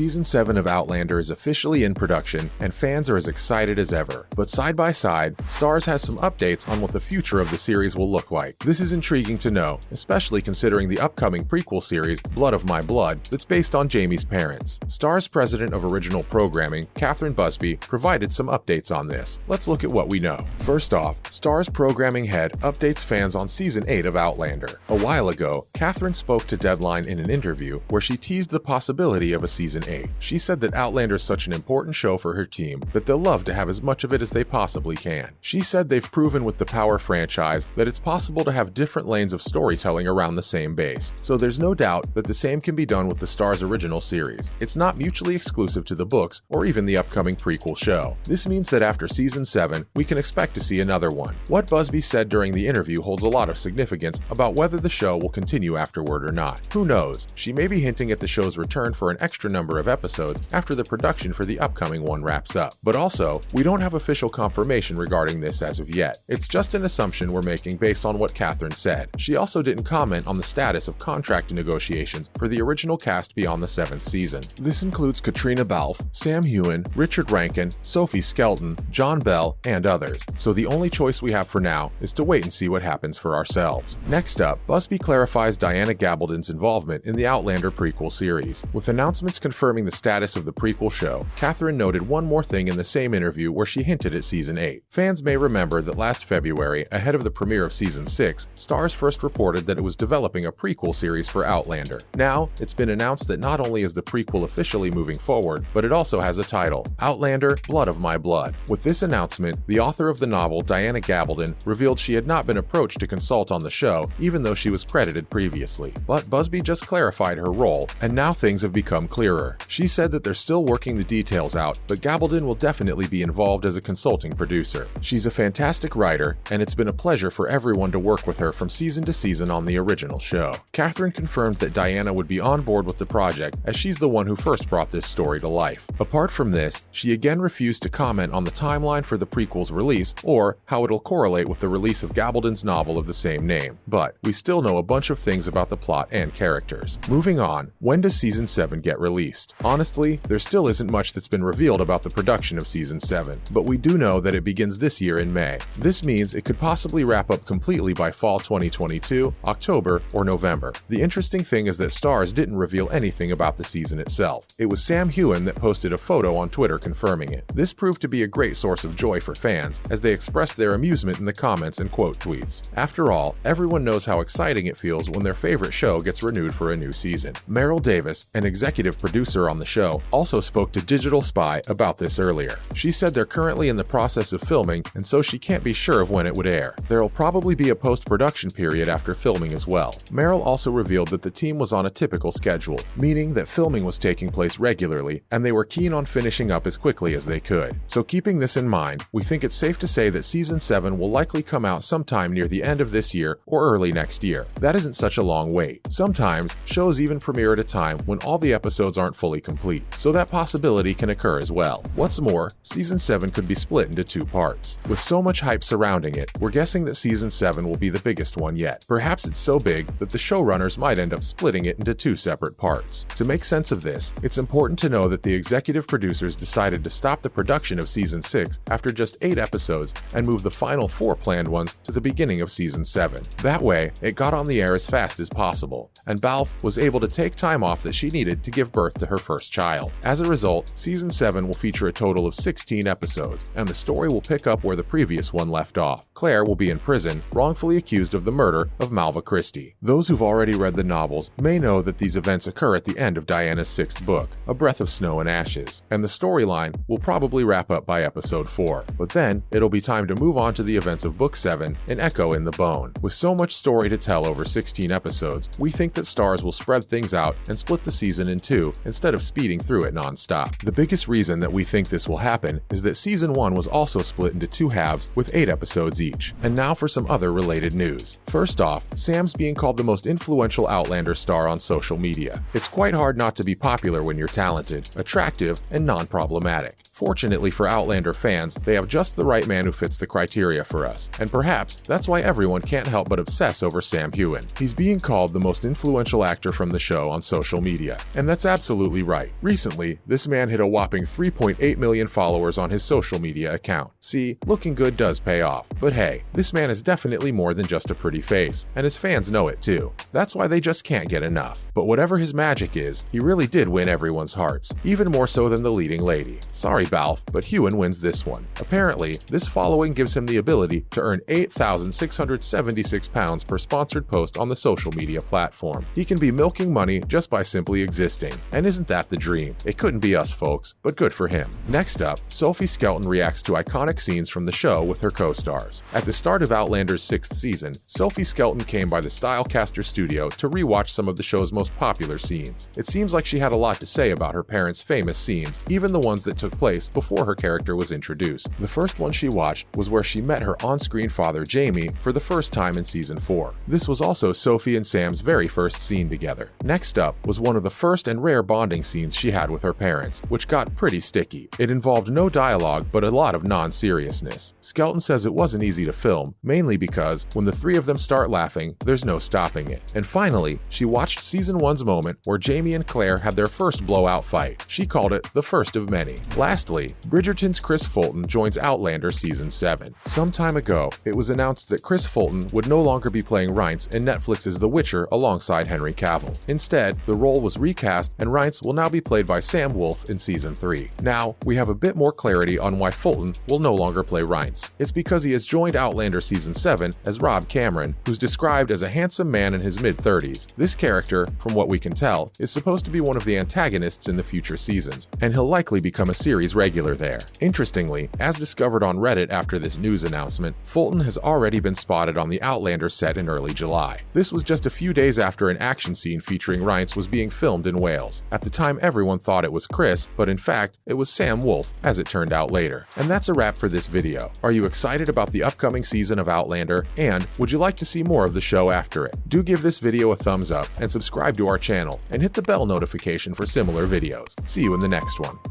Season 7 of Outlander is officially in production, and fans are as excited as ever. But side by side, Starz has some updates on what the future of the series will look like. This is intriguing to know, especially considering the upcoming prequel series, Blood of My Blood, that's based on Jamie's parents. Starz president of original programming, Kathryn Busby, provided some updates on this. Let's look at what we know. First off, Starz programming head updates fans on Season 8 of Outlander. A while ago, Kathryn spoke to Deadline in an interview where she teased the possibility of a Season 8. She said that Outlander is such an important show for her team that they'll love to have as much of it as they possibly can. She said they've proven with the Power franchise that it's possible to have different lanes of storytelling around the same base, so there's no doubt that the same can be done with the Starz original series. It's not mutually exclusive to the books or even the upcoming prequel show. This means that after Season 7, we can expect to see another one. What Busby said during the interview holds a lot of significance about whether the show will continue afterward or not. Who knows? She may be hinting at the show's return for an extra number of episodes after the production for the upcoming one wraps up. But also, we don't have official confirmation regarding this as of yet. It's just an assumption we're making based on what Kathryn said. She also didn't comment on the status of contract negotiations for the original cast beyond the 7th season. This includes Caitriona Balfe, Sam Heughan, Richard Rankin, Sophie Skelton, John Bell, and others. So the only choice we have for now is to wait and see what happens for ourselves. Next up, Busby clarifies Diana Gabaldon's involvement in the Outlander prequel series. With announcements confirming the status of the prequel show, Kathryn noted one more thing in the same interview where she hinted at Season 8. Fans may remember that last February, ahead of the premiere of Season 6, Starz first reported that it was developing a prequel series for Outlander. Now, it's been announced that not only is the prequel officially moving forward, but it also has a title, Outlander, Blood of My Blood. With this announcement, the author of the novel, Diana Gabaldon, revealed she had not been approached to consult on the show, even though she was credited previously. But Busby just clarified her role, and now things have become clearer. She said that they're still working the details out, but Gabaldon will definitely be involved as a consulting producer. She's a fantastic writer, and it's been a pleasure for everyone to work with her from season to season on the original show. Kathryn confirmed that Diana would be on board with the project, as she's the one who first brought this story to life. Apart from this, she again refused to comment on the timeline for the prequel's release or how it'll correlate with the release of Gabaldon's novel of the same name. But we still know a bunch of things about the plot and characters. Moving on, when does Season 7 get released? Honestly, there still isn't much that's been revealed about the production of Season 7, but we do know that it begins this year in May. This means it could possibly wrap up completely by fall 2022, October, or November. The interesting thing is that Starz didn't reveal anything about the season itself. It was Sam Heughan that posted a photo on Twitter confirming it. This proved to be a great source of joy for fans, as they expressed their amusement in the comments and quote tweets. After all, everyone knows how exciting it feels when their favorite show gets renewed for a new season. Meryl Davis, an executive producer on the show, also spoke to Digital Spy about this earlier. She said they're currently in the process of filming, and so she can't be sure of when it would air. There'll probably be a post-production period after filming as well. Meryl also revealed that the team was on a typical schedule, meaning that filming was taking place regularly, and they were keen on finishing up as quickly as they could. So keeping this in mind, we think it's safe to say that Season 7 will likely come out sometime near the end of this year or early next year. That isn't such a long wait. Sometimes, shows even premiere at a time when all the episodes aren't fully complete, so that possibility can occur as well. What's more, Season 7 could be split into 2 parts. With so much hype surrounding it, we're guessing that Season 7 will be the biggest one yet. Perhaps it's so big that the showrunners might end up splitting it into 2 separate parts. To make sense of this, it's important to know that the executive producers decided to stop the production of Season 6 after just 8 episodes and move the final 4 planned ones to the beginning of Season 7. That way, it got on the air as fast as possible, and Balfe was able to take time off that she needed to give birth to her first child. As a result, Season 7 will feature a total of 16 episodes, and the story will pick up where the previous one left off. Claire will be in prison, wrongfully accused of the murder of Malva Christie. Those who've already read the novels may know that these events occur at the end of Diana's 6th book, A Breath of Snow and Ashes, and the storyline will probably wrap up by episode 4. But then, it'll be time to move on to the events of Book 7, An Echo in the Bone. With so much story to tell over 16 episodes, we think that Starz will spread things out and split the season in 2 instead of speeding through it non-stop. The biggest reason that we think this will happen is that Season 1 was also split into 2 halves with 8 episodes each. And now for some other related news. First off, Sam's being called the most influential Outlander star on social media. It's quite hard not to be popular when you're talented, attractive, and non-problematic. Fortunately for Outlander fans, they have just the right man who fits the criteria for us, and perhaps that's why everyone can't help but obsess over Sam Heughan. He's being called the most influential actor from the show on social media, and that's absolutely right. Recently, this man hit a whopping 3.8 million followers on his social media account. See, looking good does pay off. But hey, this man is definitely more than just a pretty face, and his fans know it too. That's why they just can't get enough. But whatever his magic is, he really did win everyone's hearts, even more so than the leading lady. Sorry, Balfe, but Heughan wins this one. Apparently, this following gives him the ability to earn £8,676 per sponsored post on the social media platform. He can be milking money just by simply existing. And isn't that the dream? It couldn't be us, folks, but good for him. Next up, Sophie Skelton reacts to iconic scenes from the show with her co-stars. At the start of Outlander's 6th season, Sophie Skelton came by the Stylecaster studio to rewatch some of the show's most popular scenes. It seems like she had a lot to say about her parents' famous scenes, even the ones that took place before her character was introduced. The first one she watched was where she met her on-screen father Jamie for the first time in season 4. This was also Sophie and Sam's very first scene together. Next up was one of the first and rare bonding scenes she had with her parents, which got pretty sticky. It involved no dialogue but a lot of non-seriousness. Skelton says it wasn't easy to film, mainly because when the three of them start laughing, there's no stopping it. And finally, she watched season 1's moment where Jamie and Claire had their first blowout fight. She called it the first of many. Lastly, Bridgerton's Chris Fulton joins Outlander season 7. Some time ago, it was announced that Chris Fulton would no longer be playing Reince in Netflix's The Witcher alongside Henry Cavill. Instead, the role was recast and Reince will now be played by Sam Wolfe in season 3. Now, we have a bit more clarity on why Fulton will no longer play Reince. It's because he has joined Outlander season 7 as Rob Cameron, who's described as a handsome man in his mid-30s. This character, from what we can tell, is supposed to be one of the antagonists in the future seasons, and he'll likely become a series regular there. Interestingly, as discovered on Reddit after this news announcement, Fulton has already been spotted on the Outlander set in early July. This was just a few days after an action scene featuring Reince was being filmed in Wales. At the time, everyone thought it was Chris, but in fact, it was Sam Wolfe, as it turned out later. And that's a wrap for this video. Are you excited about the upcoming season of Outlander? And would you like to see more of the show after it? Do give this video a thumbs up and subscribe to our channel, and hit the bell notification for similar videos. See you in the next one.